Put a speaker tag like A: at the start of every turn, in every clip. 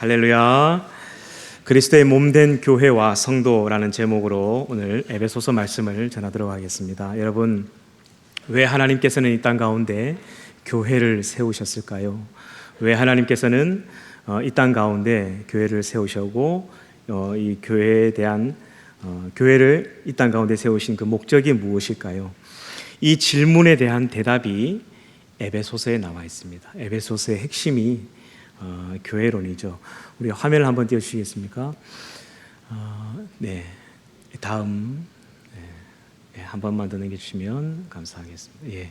A: 할렐루야. 그리스도의 몸된 교회와 성도라는 제목으로 오늘 에베소서 말씀을 전하도록 하겠습니다. 여러분, 왜 하나님께서는 이 땅 가운데 교회를 세우셨을까요? 왜 하나님께서는 이 땅 가운데 교회를 세우셨고 이 교회에 대한 교회를 이 땅 가운데 세우신 그 목적이 무엇일까요? 이 질문에 대한 대답이 에베소서에 나와 있습니다. 에베소서의 핵심이 교회론이죠. 우리 화면을 한번 띄워주시겠습니까? 네, 다음 한 번만 더 넘겨주시면 감사하겠습니다. 예,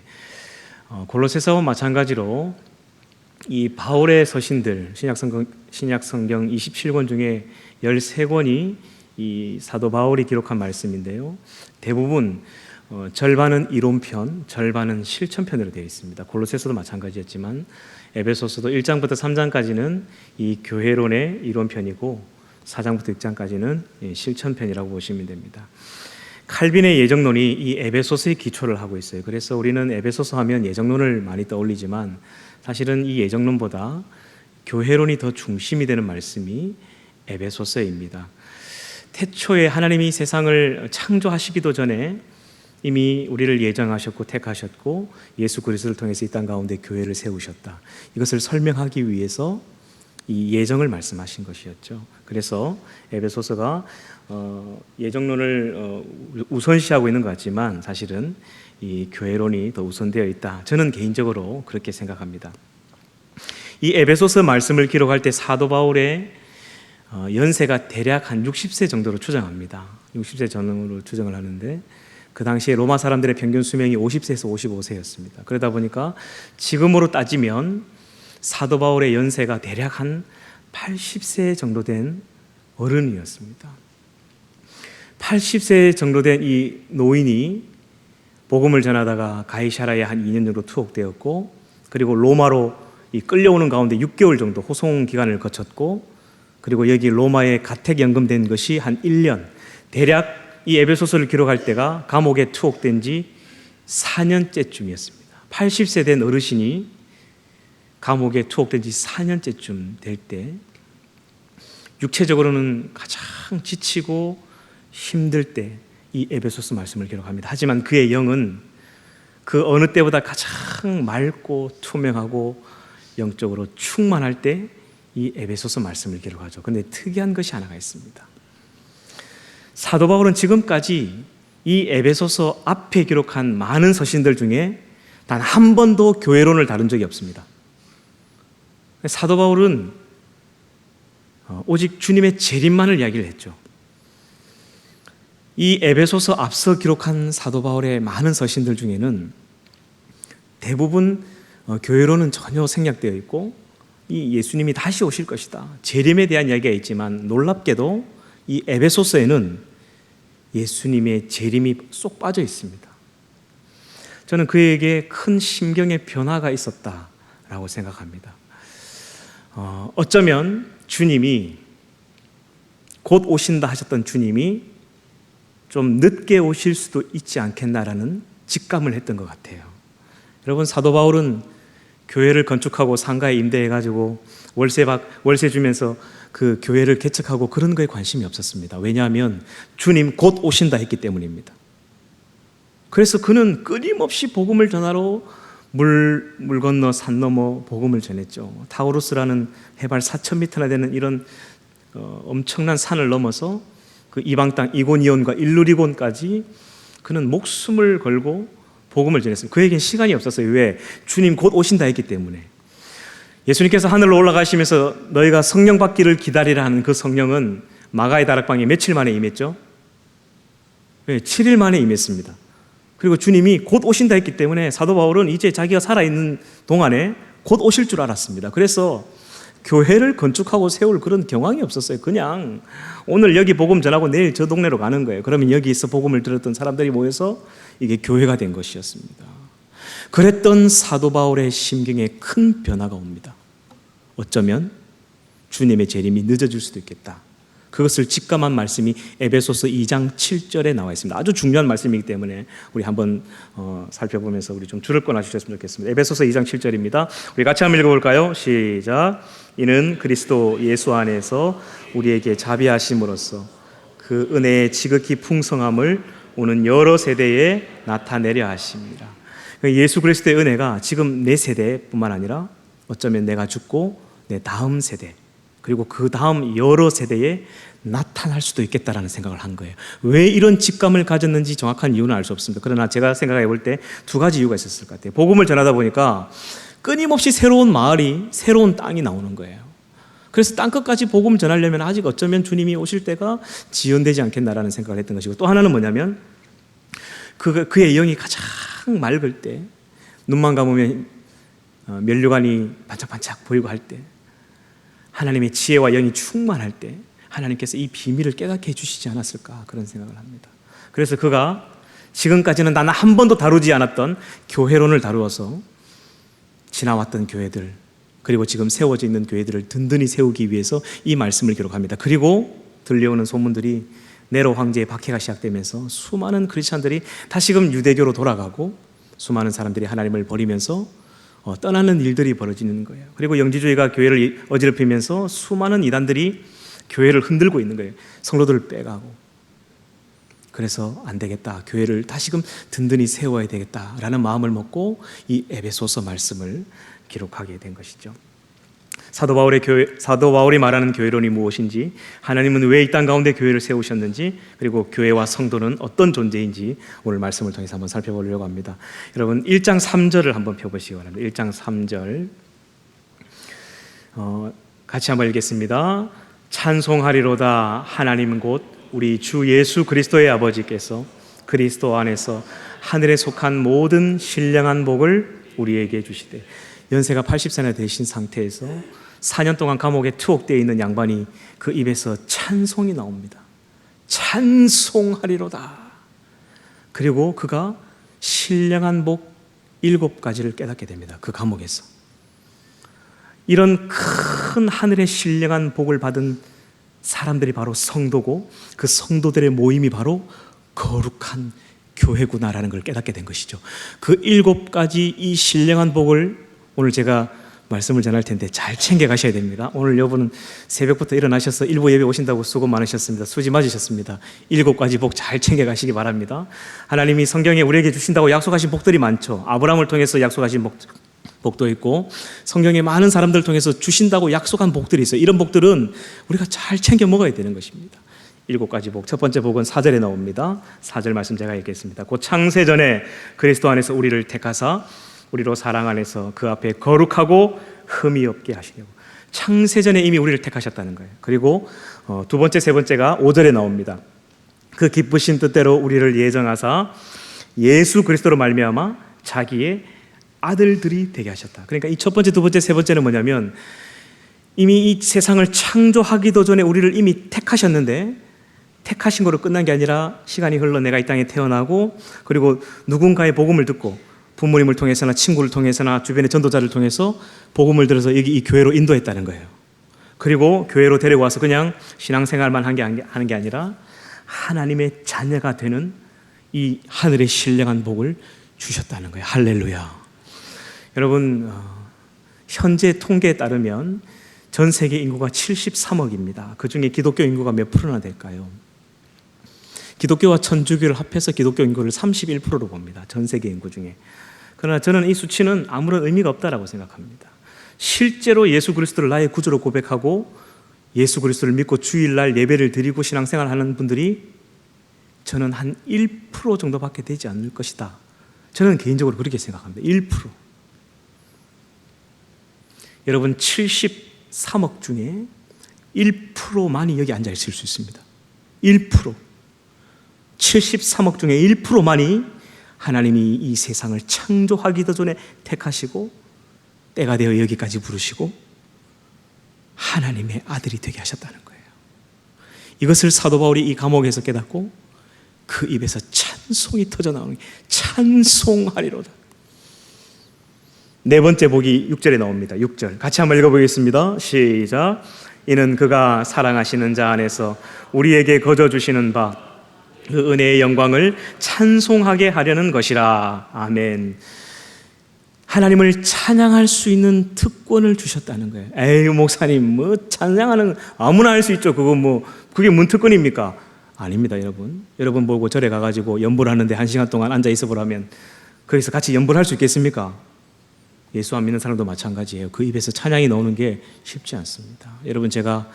A: 골로새서와 마찬가지로 이 바울의 서신들 신약성경 27권 중에 13권이 이 사도 바울이 기록한 말씀인데요. 대부분 절반은 이론편, 절반은 실천편으로 되어 있습니다. 골로새서도 마찬가지였지만 에베소서도 1장부터 3장까지는 이 교회론의 이론편이고 4장부터 6장까지는 실천편이라고 보시면 됩니다. 칼빈의 예정론이 이 에베소서의 기초를 하고 있어요. 그래서 우리는 에베소서 하면 예정론을 많이 떠올리지만 사실은 이 예정론보다 교회론이 더 중심이 되는 말씀이 에베소서입니다. 태초에 하나님이 세상을 창조하시기도 전에 이미 우리를 예정하셨고 택하셨고 예수 그리스도를 통해서 이 땅 가운데 교회를 세우셨다. 이것을 설명하기 위해서 이 예정을 말씀하신 것이었죠. 그래서 에베소서가 예정론을 우선시하고 있는 것 같지만 사실은 이 교회론이 더 우선되어 있다. 저는 개인적으로 그렇게 생각합니다. 이 에베소서 말씀을 기록할 때 사도 바울의 연세가 대략 한 60세 정도로 추정합니다. 60세 전후로 추정을 하는데 그 당시에 로마 사람들의 평균 수명이 50세에서 55세였습니다. 그러다 보니까 지금으로 따지면 사도 바울의 연세가 대략 한 80세 정도 된 어른이었습니다. 80세 정도 된 이 노인이 복음을 전하다가 가이사라에 한 2년 정도 투옥되었고 그리고 로마로 끌려오는 가운데 6개월 정도 호송 기간을 거쳤고 그리고 여기 로마에 가택 연금된 것이 한 1년, 대략 이 에베소서를 기록할 때가 감옥에 투옥된 지 4년째쯤이었습니다. 80세 된 어르신이 감옥에 투옥된 지 4년째쯤 될 때 육체적으로는 가장 지치고 힘들 때 이 에베소서 말씀을 기록합니다. 하지만 그의 영은 그 어느 때보다 가장 맑고 투명하고 영적으로 충만할 때 이 에베소서 말씀을 기록하죠. 그런데 특이한 것이 하나가 있습니다. 사도 바울은 지금까지 이 에베소서 앞에 기록한 많은 서신들 중에 단 한 번도 교회론을 다룬 적이 없습니다. 사도 바울은 오직 주님의 재림만을 이야기를 했죠. 이 에베소서 앞서 기록한 사도 바울의 많은 서신들 중에는 대부분 교회론은 전혀 생략되어 있고 이 예수님이 다시 오실 것이다, 재림에 대한 이야기가 있지만 놀랍게도 이 에베소서에는 예수님의 재림이 쏙 빠져 있습니다. 저는 그에게 큰 심경의 변화가 있었다라고 생각합니다. 어쩌면 주님이 곧 오신다 하셨던 주님이 좀 늦게 오실 수도 있지 않겠나라는 직감을 했던 것 같아요. 여러분, 사도 바울은 교회를 건축하고 상가에 임대해가지고 월세 주면서 그 교회를 개척하고 그런 거에 관심이 없었습니다. 왜냐하면 주님 곧 오신다 했기 때문입니다. 그래서 그는 끊임없이 복음을 전하러 물 건너 산 넘어 복음을 전했죠. 타우루스라는 해발 4,000m나 되는 이런 엄청난 산을 넘어서 그 이방 땅 이고니온과 일루리곤까지 그는 목숨을 걸고 복음을 전했습니다. 그에겐 시간이 없었어요. 왜? 주님 곧 오신다 했기 때문에. 예수님께서 하늘로 올라가시면서 너희가 성령 받기를 기다리라 하는 그 성령은 마가의 다락방에 며칠 만에 임했죠? 7일 만에 임했습니다. 그리고 주님이 곧 오신다 했기 때문에 사도 바울은 이제 자기가 살아있는 동안에 곧 오실 줄 알았습니다. 그래서 교회를 건축하고 세울 그런 경황이 없었어요. 그냥 오늘 여기 복음 전하고 내일 저 동네로 가는 거예요. 그러면 여기서 복음을 들었던 사람들이 모여서 이게 교회가 된 것이었습니다. 그랬던 사도 바울의 심경에 큰 변화가 옵니다. 어쩌면 주님의 재림이 늦어질 수도 있겠다. 그것을 직감한 말씀이 에베소서 2장 7절에 나와 있습니다. 아주 중요한 말씀이기 때문에 우리 한번 살펴보면서 우리 좀 줄을 꺼놔 주셨으면 좋겠습니다. 에베소서 2장 7절입니다. 우리 같이 한번 읽어볼까요? 시작. 이는 그리스도 예수 안에서 우리에게 자비하심으로써 그 은혜의 지극히 풍성함을 오는 여러 세대에 나타내려 하십니다. 예수 그리스도의 은혜가 지금 내 세대뿐만 아니라 어쩌면 내가 죽고 내 다음 세대 그리고 그 다음 여러 세대에 나타날 수도 있겠다라는 생각을 한 거예요. 왜 이런 직감을 가졌는지 정확한 이유는 알 수 없습니다. 그러나 제가 생각해 볼 때 두 가지 이유가 있었을 것 같아요. 복음을 전하다 보니까 끊임없이 새로운 마을이, 새로운 땅이 나오는 거예요. 그래서 땅끝까지 복음을 전하려면 아직 어쩌면 주님이 오실 때가 지연되지 않겠나라는 생각을 했던 것이고, 또 하나는 뭐냐면 그의 영이 가장 맑을 때, 눈만 감으면 면류관이 반짝반짝 보이고 할 때, 하나님의 지혜와 영이 충만할 때 하나님께서 이 비밀을 깨닫게 해주시지 않았을까, 그런 생각을 합니다. 그래서 그가 지금까지는 나는 한 번도 다루지 않았던 교회론을 다루어서 지나왔던 교회들, 그리고 지금 세워져 있는 교회들을 든든히 세우기 위해서 이 말씀을 기록합니다. 그리고 들려오는 소문들이 네로 황제의 박해가 시작되면서 수많은 크리스찬들이 다시금 유대교로 돌아가고 수많은 사람들이 하나님을 버리면서 떠나는 일들이 벌어지는 거예요. 그리고 영지주의가 교회를 어지럽히면서 수많은 이단들이 교회를 흔들고 있는 거예요. 성도들을 빼가고. 그래서 안 되겠다, 교회를 다시금 든든히 세워야 되겠다라는 마음을 먹고 이 에베소서 말씀을 기록하게 된 것이죠. 사도 바울이 말하는 교회론이 무엇인지, 하나님은 왜 이 땅 가운데 교회를 세우셨는지, 그리고 교회와 성도는 어떤 존재인지 오늘 말씀을 통해서 한번 살펴보려고 합니다. 여러분 1장 3절을 한번 펴보시기 바랍니다. 1장 3절 같이 한번 읽겠습니다. 찬송하리로다 하나님 곧 우리 주 예수 그리스도의 아버지께서 그리스도 안에서 하늘에 속한 모든 신령한 복을 우리에게 주시되. 연세가 80세나 되신 상태에서 4년 동안 감옥에 투옥되어 있는 양반이 그 입에서 찬송이 나옵니다. 찬송하리로다. 그리고 그가 신령한 복 7가지를 깨닫게 됩니다. 그 감옥에서. 이런 큰 하늘의 신령한 복을 받은 사람들이 바로 성도고, 그 성도들의 모임이 바로 거룩한 교회구나라는 걸 깨닫게 된 것이죠. 그 7가지 이 신령한 복을 오늘 제가 말씀을 전할 텐데 잘 챙겨 가셔야 됩니다. 오늘 여러분은 새벽부터 일어나셔서 일부 예배 오신다고 수고 많으셨습니다. 수지 맞으셨습니다. 7가지 복 잘 챙겨 가시기 바랍니다. 하나님이 성경에 우리에게 주신다고 약속하신 복들이 많죠. 아브라함을 통해서 약속하신 복도 있고, 성경에 많은 사람들을 통해서 주신다고 약속한 복들이 있어요. 이런 복들은 우리가 잘 챙겨 먹어야 되는 것입니다. 7가지 복. 첫 번째 복은 4절에 나옵니다. 4절 말씀 제가 읽겠습니다. 곧 창세전에 그리스도 안에서 우리를 택하사 우리로 사랑 안에서 그 앞에 거룩하고 흠이 없게 하시려고. 창세전에 이미 우리를 택하셨다는 거예요. 그리고 두 번째, 세 번째가 5절에 나옵니다. 그 기쁘신 뜻대로 우리를 예정하사 예수 그리스도로 말미암아 자기의 아들들이 되게 하셨다. 그러니까 이 첫 번째, 두 번째, 세 번째는 뭐냐면 이미 이 세상을 창조하기도 전에 우리를 이미 택하셨는데, 택하신 거로 끝난 게 아니라 시간이 흘러 내가 이 땅에 태어나고, 그리고 누군가의 복음을 듣고 부모님을 통해서나 친구를 통해서나 주변의 전도자를 통해서 복음을 들어서 여기 이 교회로 인도했다는 거예요. 그리고 교회로 데려와서 그냥 신앙생활만 하는 게 아니라 하나님의 자녀가 되는 이 하늘의 신령한 복을 주셨다는 거예요. 할렐루야. 여러분, 현재 통계에 따르면 전 세계 인구가 73억입니다. 그 중에 기독교 인구가 몇 프로나 될까요? 기독교와 천주교를 합해서 기독교 인구를 31%로 봅니다. 전 세계 인구 중에. 그러나 저는 이 수치는 아무런 의미가 없다라고 생각합니다. 실제로 예수 그리스도를 나의 구주로 고백하고 예수 그리스도를 믿고 주일날 예배를 드리고 신앙생활하는 분들이 저는 한 1% 정도밖에 되지 않을 것이다. 저는 개인적으로 그렇게 생각합니다. 1%. 여러분 73억 중에 1%만이 여기 앉아 있을 수 있습니다. 1%. 73억 중에 1%만이 하나님이 이 세상을 창조하기도 전에 택하시고 때가 되어 여기까지 부르시고 하나님의 아들이 되게 하셨다는 거예요. 이것을 사도 바울이 이 감옥에서 깨닫고 그 입에서 찬송이 터져나오는 게 찬송하리로다. 네 번째 복이 6절에 나옵니다. 6절 같이 한번 읽어보겠습니다. 시작. 이는 그가 사랑하시는 자 안에서 우리에게 거저 주시는 바 그 은혜의 영광을 찬송하게 하려는 것이라. 아멘. 하나님을 찬양할 수 있는 특권을 주셨다는 거예요. 에이, 목사님, 뭐 찬양하는 아무나 할 수 있죠. 그게 뭔 특권입니까? 아닙니다, 여러분. 여러분 보고 절에 가가지고 연보를 하는데 1시간 동안 앉아 있어 보라면 거기서 같이 연보를 할 수 있겠습니까? 예수 안 믿는 사람도 마찬가지예요. 그 입에서 찬양이 나오는 게 쉽지 않습니다. 여러분, 제가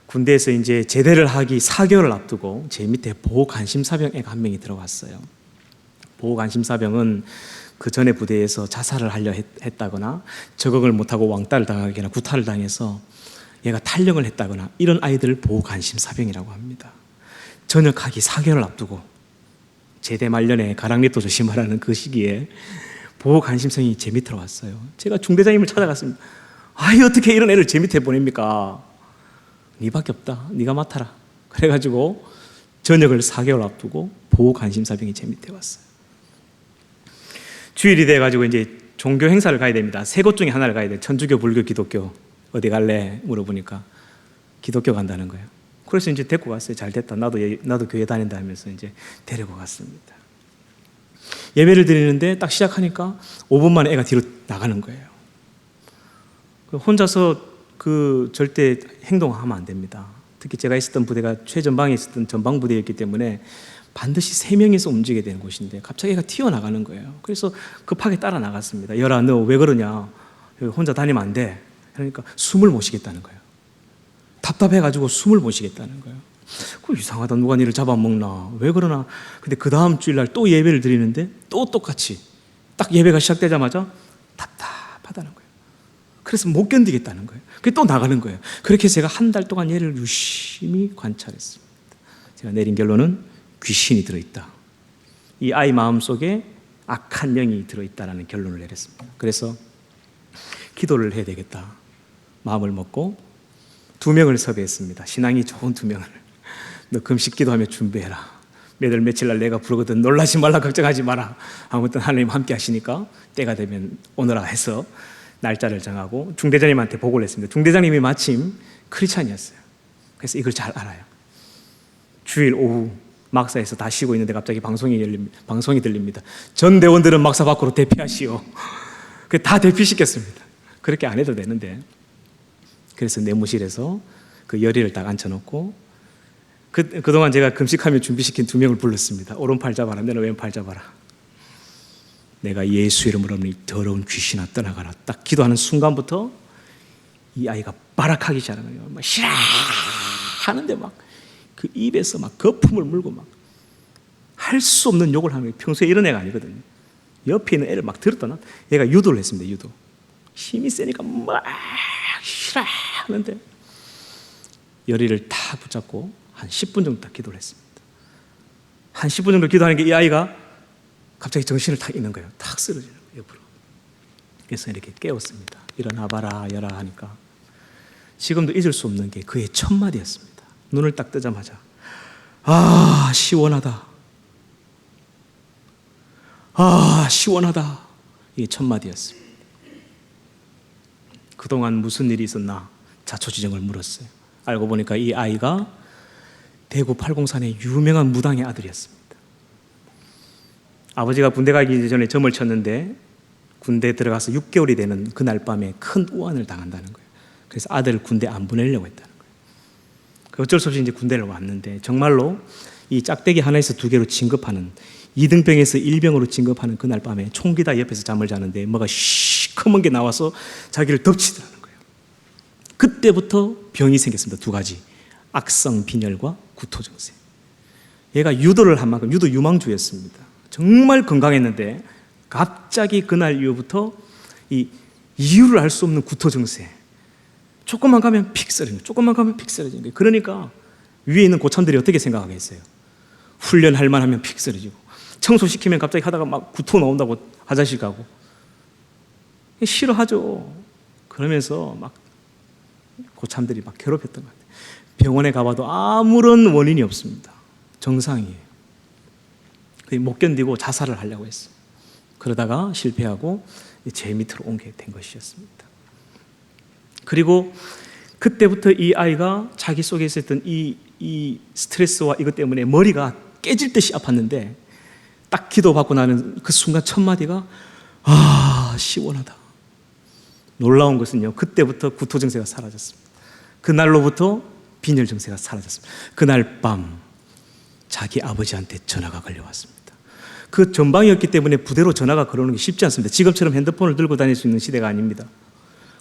A: 군대에서 이제 제대를 하기 4개월을 앞두고 제 밑에 보호간심사병 애가 한 명이 들어왔어요. 보호간심사병은 그 전에 부대에서 자살을 하려 했다거나 적응을 못하고 왕따를 당하거나 구타를 당해서 얘가 탈영을 했다거나 이런 아이들을 보호간심사병이라고 합니다. 전역하기 4개월을 앞두고 제대 말년에 가랑잎도 조심하라는 그 시기에 보호간심생이 제 밑으로 왔어요. 제가 중대장님을 찾아갔습니다. 아이, 어떻게 이런 애를 제 밑에 보냅니까? 네밖에 없다, 네가 맡아라. 그래가지고 전역을 4개월 앞두고 보호간심사병이 제 밑에 왔어요. 주일이 돼가지고 이제 종교 행사를 가야 됩니다. 3곳 중에 하나를 가야 돼. 천주교, 불교, 기독교. 어디 갈래? 물어보니까 기독교 간다는 거예요. 그래서 이제 데리고 갔어요. 잘 됐다. 나도 교회 다닌다 하면서 이제 데리고 갔습니다. 예배를 드리는데 딱 시작하니까 5분 만에 애가 뒤로 나가는 거예요. 혼자서 절대 행동하면 안 됩니다. 특히 제가 있었던 부대가 최전방에 있었던 전방 부대였기 때문에 반드시 3명이서 움직여야 되는 곳인데 갑자기 애가 튀어나가는 거예요. 그래서 급하게 따라 나갔습니다. 열아, 너 왜 그러냐? 혼자 다니면 안 돼. 그러니까 숨을 못 쉬겠다는 거예요. 답답해가지고 숨을 못 쉬겠다는 거예요. 이상하다, 누가 니를 잡아먹나, 왜 그러나. 근데 그 다음 주일날 또 예배를 드리는데 또 똑같이 딱 예배가 시작되자마자 답답하다는 거예요. 그래서 못 견디겠다는 거예요. 그게 또 나가는 거예요. 그렇게 제가 한 달 동안 얘를 유심히 관찰했습니다. 제가 내린 결론은 귀신이 들어있다. 이 아이 마음속에 악한 영이 들어있다라는 결론을 내렸습니다. 그래서 기도를 해야 되겠다 마음을 먹고 2명을 섭외했습니다. 신앙이 좋은 2명을. 너 금식 기도하며 준비해라. 며칠 날 내가 부르거든. 놀라지 말라, 걱정하지 마라. 아무튼 하나님 함께 하시니까 때가 되면 오너라 해서 날짜를 정하고 중대장님한테 보고를 했습니다. 중대장님이 마침 크리스찬이었어요. 그래서 이걸 잘 알아요. 주일 오후 막사에서 다 쉬고 있는데 갑자기 방송이 들립니다. 전 대원들은 막사 밖으로 대피하시오. 다 대피시켰습니다. 그렇게 안 해도 되는데. 그래서 내무실에서 그 열의를 딱 앉혀놓고 그동안 제가 금식하며 준비시킨 2명을 불렀습니다. 오른팔 잡아라, 너는 왼팔 잡아라. 내가 예수 이름으로 이 더러운 귀신아 떠나가라. 딱 기도하는 순간부터 이 아이가 발악하기 시작하는 거예요. 막 시라 하는데 막 그 입에서 막 거품을 물고 막 할 수 없는 욕을 하는 거예요. 평소에 이런 애가 아니거든요. 옆에 있는 애를 막 들었다 놨다. 얘가 유도를 했습니다. 유도. 힘이 세니까 막 시라 하는데 열의를 탁 붙잡고 한 10분 정도 딱 기도를 했습니다. 한 10분 정도 기도하는 게 이 아이가 갑자기 정신을 탁 잃는 거예요. 탁 쓰러지는 거예요, 옆으로. 그래서 이렇게 깨웠습니다. 일어나봐라, 열아 하니까 지금도 잊을 수 없는 게 그의 첫 마디였습니다. 눈을 딱 뜨자마자 아, 시원하다. 아, 시원하다. 이게 첫 마디였습니다. 그동안 무슨 일이 있었나 자초지종을 물었어요. 알고 보니까 이 아이가 대구 팔공산의 유명한 무당의 아들이었습니다. 아버지가 군대 가기 전에 점을 쳤는데 군대 들어가서 6개월이 되는 그날 밤에 큰 우환을 당한다는 거예요. 그래서 아들을 군대 안 보내려고 했다는 거예요. 어쩔 수 없이 이제 군대를 왔는데 정말로 이 짝대기 하나에서 2개로 진급하는 2등병에서 1병으로 진급하는 그날 밤에 총기다 옆에서 잠을 자는데 뭐가 시커먼 게 나와서 자기를 덮치더라는 거예요. 그때부터 병이 생겼습니다. 2가지. 악성 빈혈과 구토증세. 얘가 유도를 한 만큼 유도 유망주였습니다. 정말 건강했는데 갑자기 그날 이후부터 이 이유를 알 수 없는 구토증세. 조금만 가면 픽 쓰러지는 거예요. 조금만 가면 픽 쓰러지는 거예요. 그러니까 위에 있는 고참들이 어떻게 생각하겠어요? 훈련할 만하면 픽 쓰러지고 청소시키면 갑자기 하다가 막 구토 나온다고 화장실 가고 싫어하죠. 그러면서 막 고참들이 막 괴롭혔던 것 같아요. 병원에 가봐도 아무런 원인이 없습니다. 정상이에요. 못 견디고 자살을 하려고 했어요. 그러다가 실패하고 제 밑으로 옮게 된 것이었습니다. 그리고 그때부터 이 아이가 자기 속에 있었던 이 스트레스와 이것 때문에 머리가 깨질 듯이 아팠는데 딱 기도받고 나는 그 순간 첫 마디가 시원하다. 놀라운 것은요, 그때부터 구토 증세가 사라졌습니다. 그날로부터 빈혈 증세가 사라졌습니다. 그날 밤 자기 아버지한테 전화가 걸려왔습니다. 그 전방이었기 때문에 부대로 전화가 걸어오는 게 쉽지 않습니다. 지금처럼 핸드폰을 들고 다닐 수 있는 시대가 아닙니다.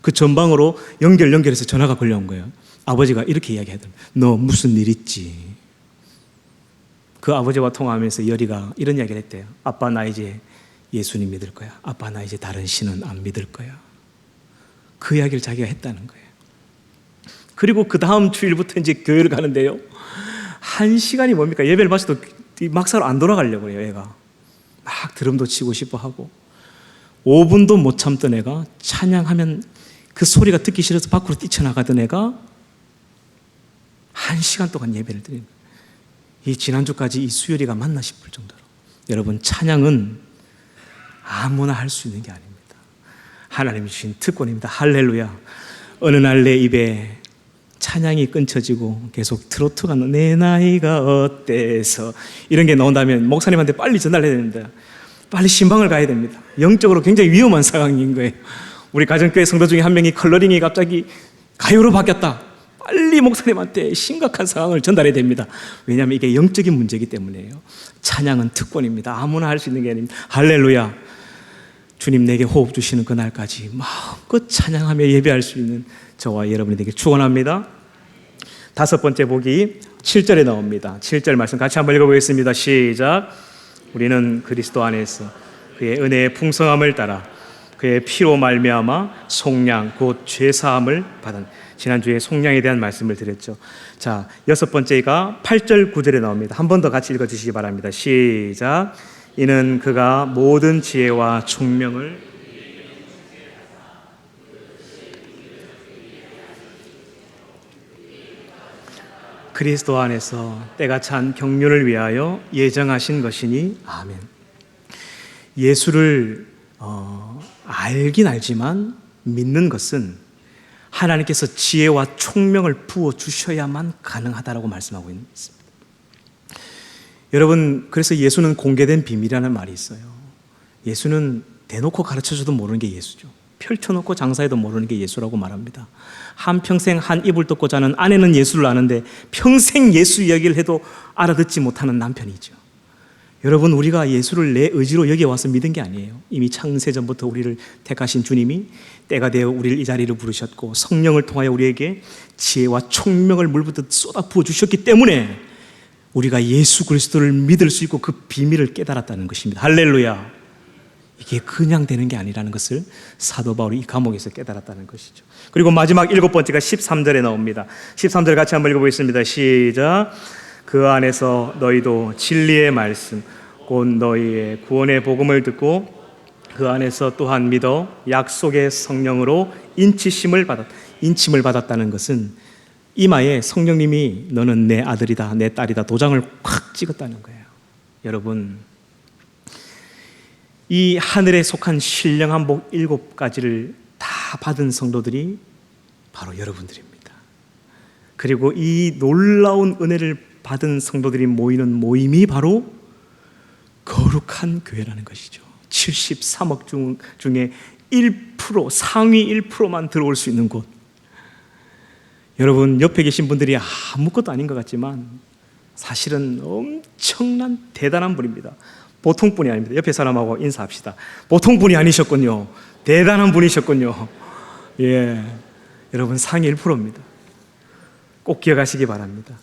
A: 그 전방으로 연결해서 전화가 걸려온 거예요. 아버지가 이렇게 이야기하더라고요. 너 무슨 일 있지? 그 아버지와 통화하면서 열이가 이런 이야기를 했대요. 아빠, 나 이제 예수님 믿을 거야. 아빠, 나 이제 다른 신은 안 믿을 거야. 그 이야기를 자기가 했다는 거예요. 그리고 그 다음 주일부터 이제 교회를 가는데요, 1시간이 뭡니까? 예배를 마쳐도 막사로 안 돌아가려고 해요. 애가 막 드럼도 치고 싶어 하고 5분도 못 참던 애가 찬양하면 그 소리가 듣기 싫어서 밖으로 뛰쳐나가던 애가 1시간 동안 예배를 드리는 거예요. 이 지난주까지 이 수요리가 맞나 싶을 정도로. 여러분, 찬양은 아무나 할 수 있는 게 아닙니다. 하나님이 주신 특권입니다. 할렐루야. 어느 날 내 입에 찬양이 끊쳐지고 계속 트로트가 내 나이가 어때서 이런 게 나온다면 목사님한테 빨리 전달을 해야 됩니다. 빨리 신방을 가야 됩니다. 영적으로 굉장히 위험한 상황인 거예요. 우리 가정교회 성도 중에 한 명이 컬러링이 갑자기 가요로 바뀌었다. 빨리 목사님한테 심각한 상황을 전달해야 됩니다. 왜냐하면 이게 영적인 문제이기 때문이에요. 찬양은 특권입니다. 아무나 할 수 있는 게 아닙니다. 할렐루야. 주님 내게 호흡 주시는 그날까지 마음껏 찬양하며 예배할 수 있는 저와 여러분이 되길 축원합니다. 5번째 복이 7절에 나옵니다. 7절 말씀 같이 한번 읽어보겠습니다. 시작. 우리는 그리스도 안에서 그의 은혜의 풍성함을 따라 그의 피로 말미암아 속량 곧 죄사함을 받은. 지난주에 속량에 대한 말씀을 드렸죠. 자, 6번째가 8절 9절에 나옵니다. 한 번 더 같이 읽어주시기 바랍니다. 시작. 이는 그가 모든 지혜와 총명을 그리스도 안에서 때가 찬 경륜을 위하여 예정하신 것이니 아멘. 예수를 알긴 알지만 믿는 것은 하나님께서 지혜와 총명을 부어주셔야만 가능하다라고 말씀하고 있습니다. 여러분, 그래서 예수는 공개된 비밀이라는 말이 있어요. 예수는 대놓고 가르쳐줘도 모르는 게 예수죠. 펼쳐놓고 장사해도 모르는 게 예수라고 말합니다. 한평생 한 입을 덮고 자는 아내는 예수를 아는데 평생 예수 이야기를 해도 알아듣지 못하는 남편이죠. 여러분, 우리가 예수를 내 의지로 여기에 와서 믿은 게 아니에요. 이미 창세전부터 우리를 택하신 주님이 때가 되어 우리를 이 자리로 부르셨고 성령을 통하여 우리에게 지혜와 총명을 물붓듯 쏟아 부어주셨기 때문에 우리가 예수 그리스도를 믿을 수 있고 그 비밀을 깨달았다는 것입니다. 할렐루야. 이게 그냥 되는 게 아니라는 것을 사도 바울이 이 감옥에서 깨달았다는 것이죠. 그리고 마지막 7번째가 13절에 나옵니다. 13절 같이 한번 읽어보겠습니다. 시작. 그 안에서 너희도 진리의 말씀 곧 너희의 구원의 복음을 듣고 그 안에서 또한 믿어 약속의 성령으로 인치심을 받았다는 것은 이마에 성령님이 너는 내 아들이다 내 딸이다 도장을 콱 찍었다는 거예요. 여러분, 이 하늘에 속한 신령한 복 7가지를 다 받은 성도들이 바로 여러분들입니다. 그리고 이 놀라운 은혜를 받은 성도들이 모이는 모임이 바로 거룩한 교회라는 것이죠. 73억 중에 1%, 상위 1%만 들어올 수 있는 곳. 여러분, 옆에 계신 분들이 아무것도 아닌 것 같지만 사실은 엄청난 대단한 분입니다. 보통 분이 아닙니다. 옆에 사람하고 인사합시다. 보통 분이 아니셨군요. 대단한 분이셨군요. 예, 여러분 상위 1%입니다. 꼭 기억하시기 바랍니다.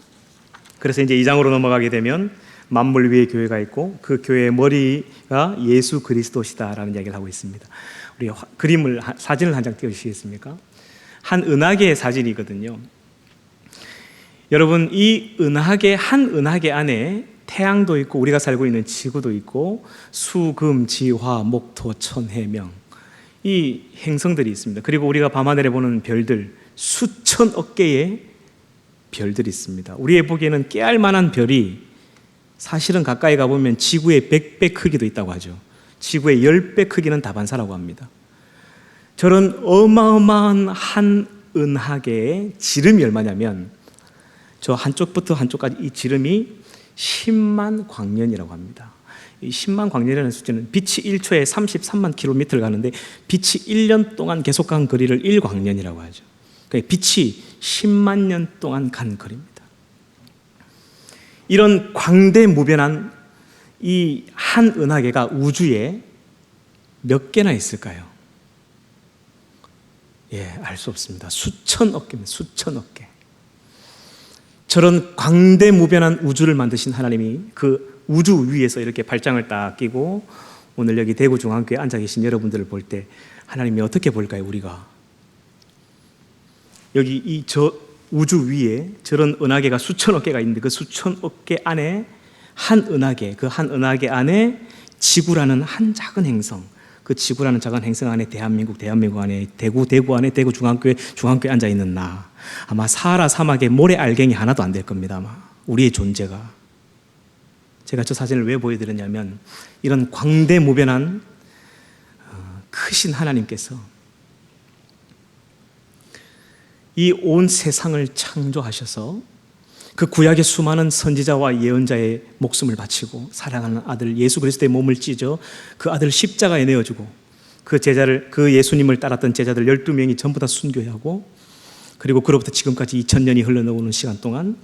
A: 그래서 이제 2장으로 넘어가게 되면 만물 위에 교회가 있고 그 교회의 머리가 예수 그리스도시다라는 이야기를 하고 있습니다. 우리 사진을 한 장 띄워주시겠습니까? 한 은하계의 사진이거든요. 여러분, 이 한 은하계 안에 태양도 있고 우리가 살고 있는 지구도 있고 수, 금, 지, 화, 목, 토, 천, 해, 명, 이 행성들이 있습니다. 그리고 우리가 밤하늘에 보는 별들, 수천억 개의 별들이 있습니다. 우리의 보기에는 깨알 만한 별이 사실은 가까이 가보면 지구의 100배 크기도 있다고 하죠. 지구의 10배 크기는 다반사라고 합니다. 저런 어마어마한 한 은하계의 지름이 얼마냐면 저 한쪽부터 한쪽까지 이 지름이 10만 광년이라고 합니다. 이 10만 광년이라는 숫자는 빛이 1초에 33만 킬로미터를 가는데 빛이 1년 동안 계속 간 거리를 1광년이라고 하죠. 그러니까 빛이 10만 년 동안 간 거리입니다. 이런 광대무변한 이 한 은하계가 우주에 몇 개나 있을까요? 알 수 없습니다. 수천억 개입니다. 수천억 개. 저런 광대무변한 우주를 만드신 하나님이 그 우주 위에서 이렇게 발장을 딱 끼고 오늘 여기 대구중앙교회에 앉아 계신 여러분들을 볼 때 하나님이 어떻게 볼까요? 우리가 여기 저 우주 위에 저런 은하계가 수천억 개가 있는데 그 수천억 개 안에 한 은하계, 그 한 은하계 안에 지구라는 한 작은 행성, 그 지구라는 작은 행성 안에 대한민국 안에 대구 안에 대구중앙교회 앉아 있는 나, 아마 사하라 사막에 모래 알갱이 하나도 안 될 겁니다. 아마 우리의 존재가. 제가 저 사진을 왜 보여드렸냐면 이런 광대무변한 크신 하나님께서 이 온 세상을 창조하셔서 그 구약의 수많은 선지자와 예언자의 목숨을 바치고 사랑하는 아들 예수 그리스도의 몸을 찢어 그 아들 십자가에 내어주고 그 예수님을 따랐던 제자들 12명이 전부 다 순교하고 그리고 그로부터 지금까지 2000년이 흘러나오는 시간 동안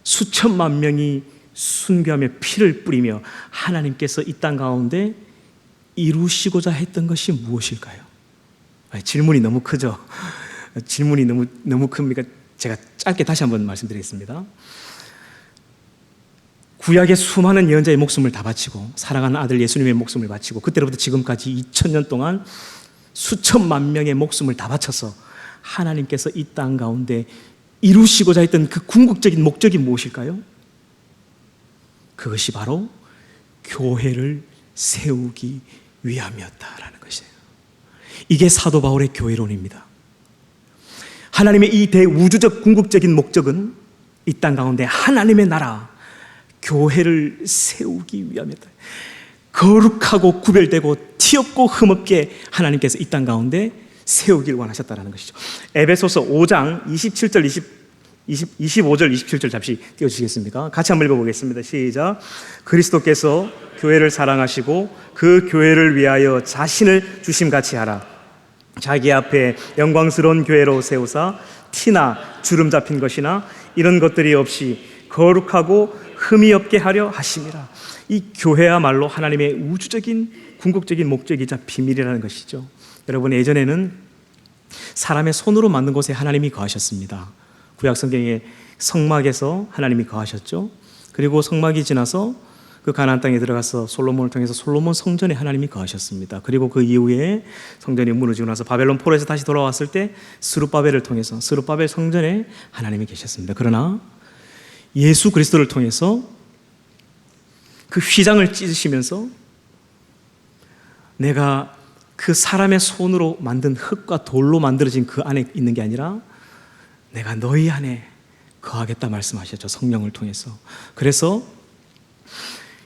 A: 수천만 명이 순교하며 피를 뿌리며 하나님께서 이 땅 가운데 이루시고자 했던 것이 무엇일까요? 질문이 너무 크죠? 질문이 너무 큽니까? 제가 짧게 다시 한번 말씀드리겠습니다. 구약의 수많은 예언자의 목숨을 다 바치고 사랑하는 아들 예수님의 목숨을 바치고 그때로부터 지금까지 2000년 동안 수천만 명의 목숨을 다 바쳐서 하나님께서 이 땅 가운데 이루시고자 했던 그 궁극적인 목적이 무엇일까요? 그것이 바로 교회를 세우기 위함이었다라는 것이에요. 이게 사도 바울의 교회론입니다. 하나님의 이 대우주적 궁극적인 목적은 이 땅 가운데 하나님의 나라, 교회를 세우기 위함이었다. 거룩하고 구별되고 티없고 흠없게 하나님께서 이 땅 가운데 세우길 원하셨다는 것이죠. 에베소서 5장 25절 27절 잠시 띄워주시겠습니까? 같이 한번 읽어보겠습니다. 시작. 그리스도께서 교회를 사랑하시고 그 교회를 위하여 자신을 주심같이 하라. 자기 앞에 영광스러운 교회로 세우사 티나 주름 잡힌 것이나 이런 것들이 없이 거룩하고 흠이 없게 하려 하심이라. 이 교회야말로 하나님의 우주적인 궁극적인 목적이자 비밀이라는 것이죠. 여러분, 예전에는 사람의 손으로 만든 곳에 하나님이 거하셨습니다. 구약 성경에 성막에서 하나님이 거하셨죠. 그리고 성막이 지나서 그 가나안 땅에 들어가서 솔로몬을 통해서 솔로몬 성전에 하나님이 거하셨습니다. 그리고 그 이후에 성전이 무너지고 나서 바벨론 포로에서 다시 돌아왔을 때 스룹바벨을 통해서 스룹바벨 성전에 하나님이 계셨습니다. 그러나 예수 그리스도를 통해서 그 휘장을 찢으시면서 내가 그 사람의 손으로 만든 흙과 돌로 만들어진 그 안에 있는 게 아니라 내가 너희 안에 거하겠다 말씀하셨죠. 성령을 통해서. 그래서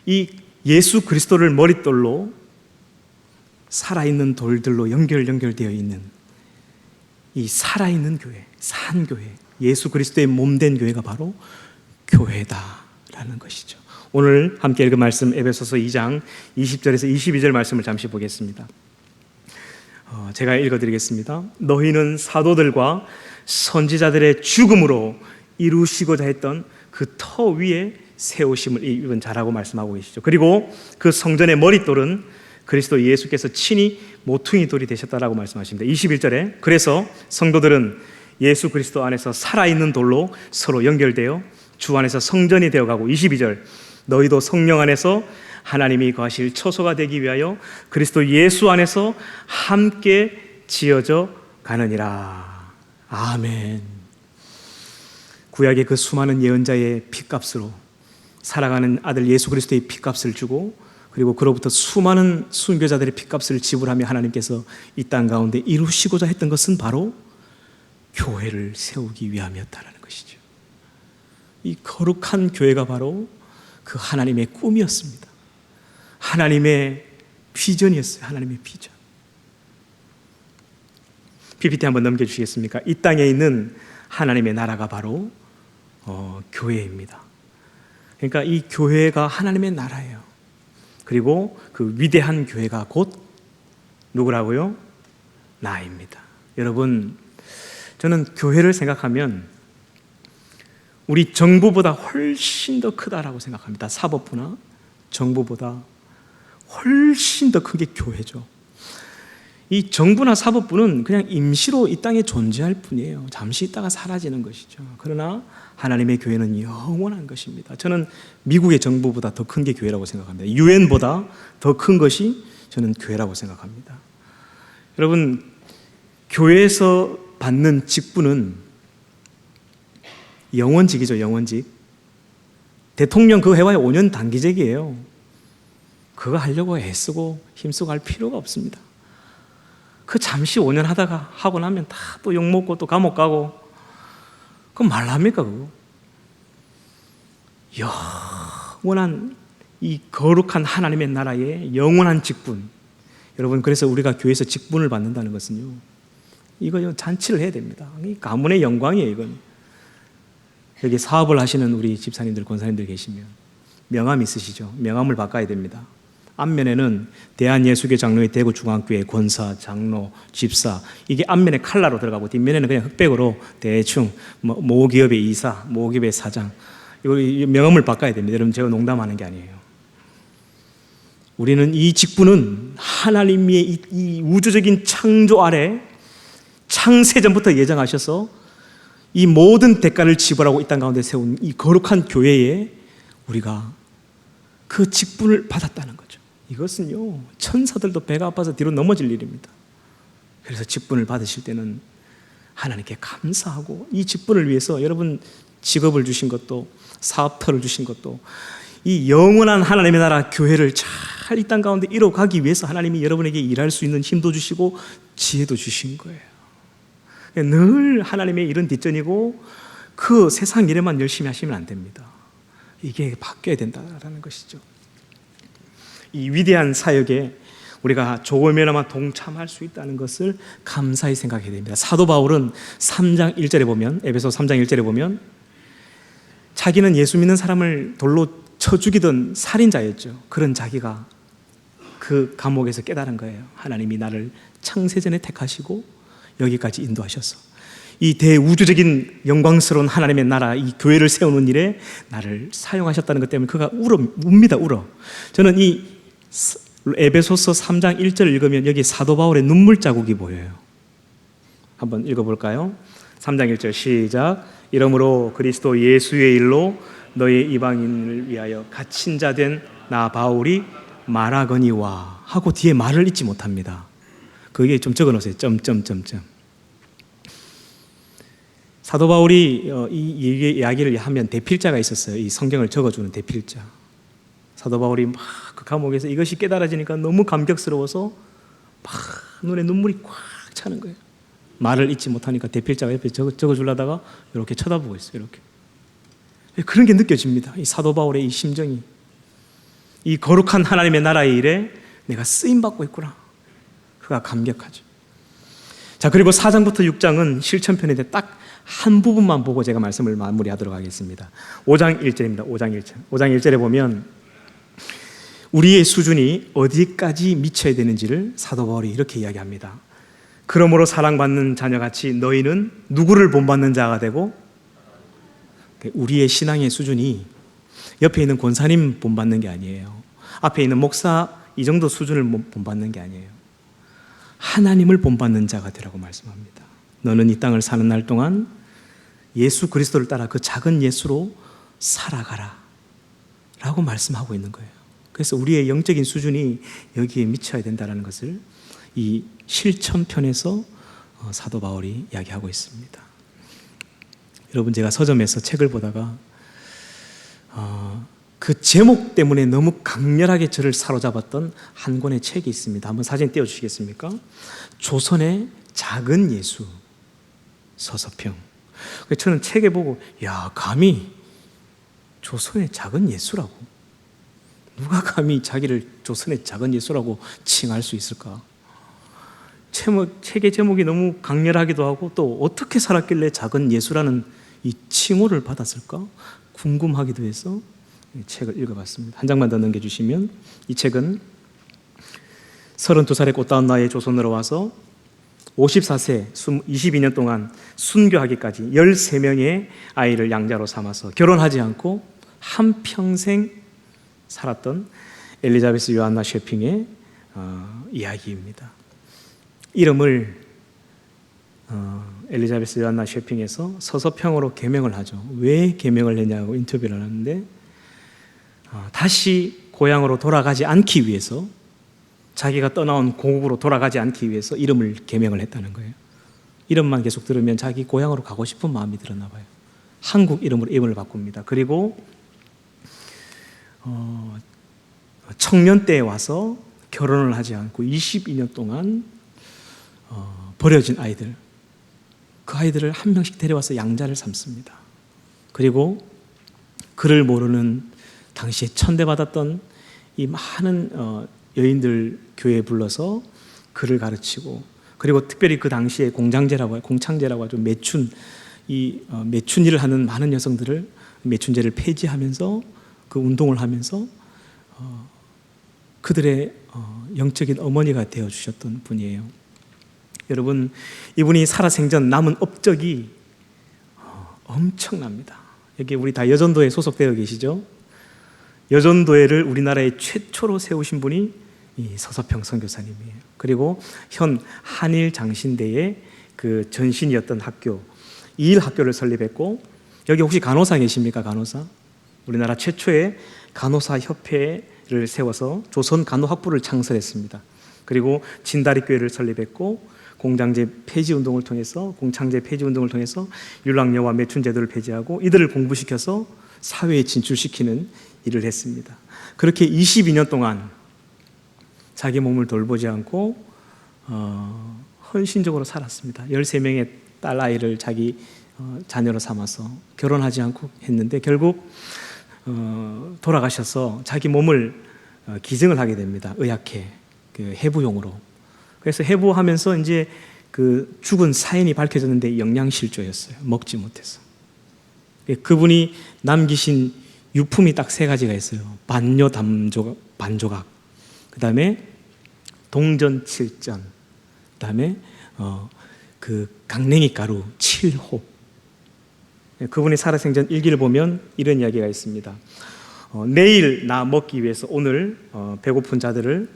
A: 이 예수 그리스도를 머릿돌로 살아있는 돌들로 연결되어 있는 이 살아있는 교회, 산 교회, 예수 그리스도의 몸된 교회가 바로 교회다라는 것이죠. 오늘 함께 읽은 말씀 에베소서 2장 20절에서 22절 말씀을 잠시 보겠습니다. 제가 읽어드리겠습니다. 너희는 사도들과 선지자들의 죽음으로 이루시고자 했던 그 터 위에 세우심을 입은 자라고 말씀하고 계시죠. 그리고 그 성전의 머릿돌은 그리스도 예수께서 친히 모퉁이 돌이 되셨다라고 말씀하십니다. 21절에 그래서 성도들은 예수 그리스도 안에서 살아있는 돌로 서로 연결되어 주 안에서 성전이 되어가고 22절 너희도 성령 안에서 하나님이 거하실 처소가 되기 위하여 그리스도 예수 안에서 함께 지어져 가느니라. 아멘. 구약의 그 수많은 예언자의 피값으로 살아가는 아들 예수 그리스도의 피값을 주고 그리고 그로부터 수많은 순교자들의 피값을 지불하며 하나님께서 이 땅 가운데 이루시고자 했던 것은 바로 교회를 세우기 위함이었다는 것이죠. 이 거룩한 교회가 바로 그 하나님의 꿈이었습니다. 하나님의 비전이었어요. 하나님의 비전. PPT 한번 넘겨주시겠습니까? 이 땅에 있는 하나님의 나라가 바로 교회입니다. 그러니까 이 교회가 하나님의 나라예요. 그리고 그 위대한 교회가 곧 누구라고요? 나입니다. 여러분, 저는 교회를 생각하면 우리 정부보다 훨씬 더 크다라고 생각합니다. 사법부나 정부보다 훨씬 더 큰 게 교회죠. 이 정부나 사법부는 그냥 임시로 이 땅에 존재할 뿐이에요. 잠시 있다가 사라지는 것이죠. 그러나 하나님의 교회는 영원한 것입니다. 저는 미국의 정부보다 더 큰 게 교회라고 생각합니다. 유엔보다 더 큰 것이 저는 교회라고 생각합니다. 여러분, 교회에서 받는 직분은 영원직이죠. 영원직. 대통령 그거 해봐야 5년 단기직이에요. 그거 하려고 애쓰고 힘쓰고 할 필요가 없습니다. 그 잠시 5년 하다가 하고 나면 다 또 욕먹고 또 감옥 가고, 그럼 말랍니까 그거? 영원한 이 거룩한 하나님의 나라의 영원한 직분. 여러분, 그래서 우리가 교회에서 직분을 받는다는 것은요, 이거 잔치를 해야 됩니다. 이 가문의 영광이에요. 이건. 여기 사업을 하시는 우리 집사님들, 권사님들 계시면 명함 있으시죠? 명함을 바꿔야 됩니다. 앞면에는 대한예수교 장로회 대구중앙교회 권사, 장로, 집사, 이게 앞면에 칼라로 들어가고 뒷면에는 그냥 흑백으로 대충 모기업의 이사, 모기업의 사장, 이거 명함을 바꿔야 됩니다. 여러분, 제가 농담하는 게 아니에요. 우리는 이 직분은 하나님의 이 우주적인 창조 아래 창세전부터 예정하셔서 이 모든 대가를 지불하고 이 땅 가운데 세운 이 거룩한 교회에 우리가 그 직분을 받았다는 거죠. 이것은요, 천사들도 배가 아파서 뒤로 넘어질 일입니다. 그래서 직분을 받으실 때는 하나님께 감사하고, 이 직분을 위해서 여러분 직업을 주신 것도, 사업터를 주신 것도, 이 영원한 하나님의 나라 교회를 잘 이 땅 가운데 이뤄가기 위해서 하나님이 여러분에게 일할 수 있는 힘도 주시고 지혜도 주신 거예요. 늘 하나님의 일은 뒷전이고 그 세상 일에만 열심히 하시면 안 됩니다. 이게 바뀌어야 된다는 것이죠. 이 위대한 사역에 우리가 조금이나마 동참할 수 있다는 것을 감사히 생각해야 됩니다. 사도 바울은 3장 1절에 보면, 에베소 3장 1절에 보면 자기는 예수 믿는 사람을 돌로 쳐 죽이던 살인자였죠. 그런 자기가 그 감옥에서 깨달은 거예요. 하나님이 나를 창세전에 택하시고 여기까지 인도하셔서 이 대우주적인 영광스러운 하나님의 나라, 이 교회를 세우는 일에 나를 사용하셨다는 것 때문에 그가 웁니다. 울어. 저는 이 에베소서 3장 1절을 읽으면 여기 사도 바울의 눈물 자국이 보여요. 한번 읽어볼까요? 3장 1절 시작. 이러므로 그리스도 예수의 일로 너희 이방인을 위하여 갇힌 자 된 나 바울이 말하거니와 하고 뒤에 말을 잊지 못합니다. 그게 좀 적어놓으세요. 점점점점. 사도 바울이 이 이야기를 하면 대필자가 있었어요. 이 성경을 적어주는 대필자. 사도 바울이 막 그 감옥에서 이것이 깨달아지니까 너무 감격스러워서 막 눈에 눈물이 꽉 차는 거예요. 말을 잊지 못하니까 대필자가 옆에 적어주려다가 이렇게 쳐다보고 있어요. 이렇게. 그런 게 느껴집니다. 이 사도 바울의 이 심정이. 이 거룩한 하나님의 나라의 일에 내가 쓰임받고 있구나. 그가 감격하죠. 자, 그리고 4장부터 6장은 실천편인데 딱 한 부분만 보고 제가 말씀을 마무리하도록 하겠습니다. 5장 1절입니다. 5장 1절에 보면 우리의 수준이 어디까지 미쳐야 되는지를 사도 바울이 이렇게 이야기합니다. 그러므로 사랑받는 자녀같이 너희는 누구를 본받는 자가 되고, 우리의 신앙의 수준이 옆에 있는 권사님 본받는 게 아니에요. 앞에 있는 목사 이 정도 수준을 본받는 게 아니에요. 하나님을 본받는 자가 되라고 말씀합니다. 너는 이 땅을 사는 날 동안 예수 그리스도를 따라 그 작은 예수로 살아가라 라고 말씀하고 있는 거예요. 그래서 우리의 영적인 수준이 여기에 미쳐야 된다는 것을 이 실천편에서 사도 바울이 이야기하고 있습니다. 여러분, 제가 서점에서 책을 보다가 그 제목 때문에 너무 강렬하게 저를 사로잡았던 한 권의 책이 있습니다. 한번 사진 띄워주시겠습니까? 조선의 작은 예수 서서평. 저는 책에 보고, 야, 감히 조선의 작은 예수라고, 누가 감히 자기를 조선의 작은 예수라고 칭할 수 있을까? 책의 제목이 너무 강렬하기도 하고 또 어떻게 살았길래 작은 예수라는 이 칭호를 받았을까 궁금하기도 해서 이 책을 읽어봤습니다. 한 장만 더 넘겨주시면, 이 책은 32살의 꽃다운 나이에 조선으로 와서 54세 22년 동안 순교하기까지 13명의 아이를 양자로 삼아서 결혼하지 않고 한평생 살았던 엘리자베스 요한나 셰핑의 이야기입니다. 이름을 엘리자베스 요한나 셰핑에서 서서평으로 개명을 하죠. 왜 개명을 했냐고 인터뷰를 하는데 다시 고향으로 돌아가지 않기 위해서, 자기가 떠나온 고국으로 돌아가지 않기 위해서 이름을 개명을 했다는 거예요. 이름만 계속 들으면 자기 고향으로 가고 싶은 마음이 들었나 봐요. 한국 이름으로 이름을 바꿉니다. 그리고 청년 때에 와서 결혼을 하지 않고 22년 동안 버려진 아이들, 그 아이들을 한 명씩 데려와서 양자를 삼습니다. 그리고 그를 모르는 당시에 천대받았던 이 많은 여인들 교회에 불러서 그를 가르치고, 그리고 특별히 그 당시에 공장제라고 하죠. 매춘 일을 하는 많은 여성들을 매춘제를 폐지하면서 그 운동을 하면서 그들의 영적인 어머니가 되어 주셨던 분이에요. 여러분, 이분이 살아생전 남은 업적이 엄청납니다. 여기 우리 다 여전도에 소속되어 계시죠? 여전도회를 우리나라에 최초로 세우신 분이 이 서서평 선교사님이에요. 그리고 현 한일 장신대의 그 전신이었던 학교, 이일 학교를 설립했고, 여기 혹시 간호사 계십니까? 간호사? 우리나라 최초의 간호사 협회를 세워서 조선 간호학부를 창설했습니다. 그리고 진다리교회를 설립했고, 공장제 폐지 운동을 통해서, 공창제 폐지 운동을 통해서 율락녀와 매춘제도를 폐지하고 이들을 공부시켜서 사회에 진출시키는 일을 했습니다. 그렇게 22년 동안 자기 몸을 돌보지 않고 헌신적으로 살았습니다. 13명의 딸 아이를 자기 자녀로 삼아서 결혼하지 않고 했는데 결국 돌아가셔서 자기 몸을 기증을 하게 됩니다. 의학회 그 해부용으로. 그래서 해부하면서 이제 그 죽은 사인이 밝혀졌는데 영양실조였어요. 먹지 못해서. 그분이 남기신 유품이 딱 3가지가 있어요. 반려 반조각, 그 다음에 동전칠전, 그 다음에 그 강냉이 가루 7홉. 그분이 살아생전 일기를 보면 이런 이야기가 있습니다. 내일 나 먹기 위해서 오늘 배고픈 자들을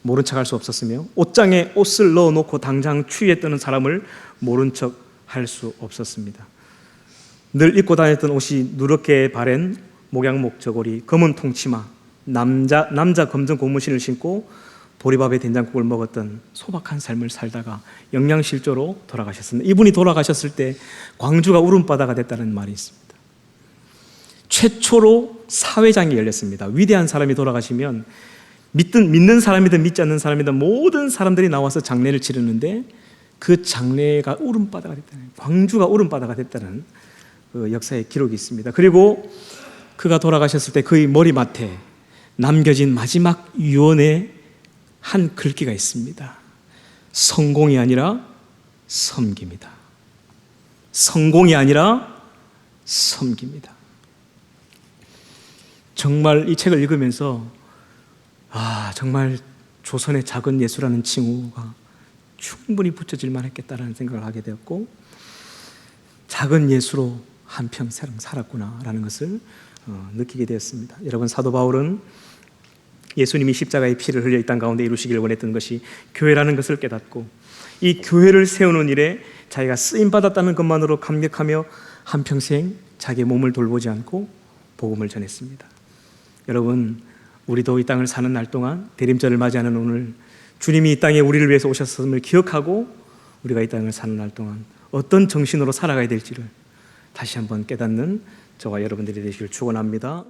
A: 모른 척할 수 없었으며, 옷장에 옷을 넣어놓고 당장 추위에 뜨는 사람을 모른 척 할 수 없었습니다. 늘 입고 다녔던 옷이 누렇게 바랜 목양목 저고리, 검은 통치마, 남자 검정 고무신을 신고 보리밥에 된장국을 먹었던 소박한 삶을 살다가 영양실조로 돌아가셨습니다. 이분이 돌아가셨을 때 광주가 울음바다가 됐다는 말이 있습니다. 최초로 사회장이 열렸습니다. 위대한 사람이 돌아가시면 믿는 사람이든 믿지 않는 사람이든 모든 사람들이 나와서 장례를 치르는데, 그 장례가 울음바다가 됐다는, 광주가 울음바다가 됐다는 그 역사의 기록이 있습니다. 그리고 그가 돌아가셨을 때 그의 머리맡에 남겨진 마지막 유언의 한 글귀가 있습니다. 성공이 아니라 섬깁니다. 성공이 아니라 섬깁니다. 정말 이 책을 읽으면서 정말 조선의 작은 예수라는 칭호가 충분히 붙여질만 했겠다라는 생각을 하게 되었고, 작은 예수로 한평생 살았구나라는 것을 느끼게 되었습니다. 여러분, 사도 바울은 예수님이 십자가의 피를 흘려 이 땅 가운데 이루시기를 원했던 것이 교회라는 것을 깨닫고, 이 교회를 세우는 일에 자기가 쓰임받았다는 것만으로 감격하며 한평생 자기의 몸을 돌보지 않고 복음을 전했습니다. 여러분, 우리도 이 땅을 사는 날 동안, 대림절을 맞이하는 오늘, 주님이 이 땅에 우리를 위해서 오셨음을 기억하고 우리가 이 땅을 사는 날 동안 어떤 정신으로 살아가야 될지를 다시 한번 깨닫는 저와 여러분들이 되시길 축원합니다.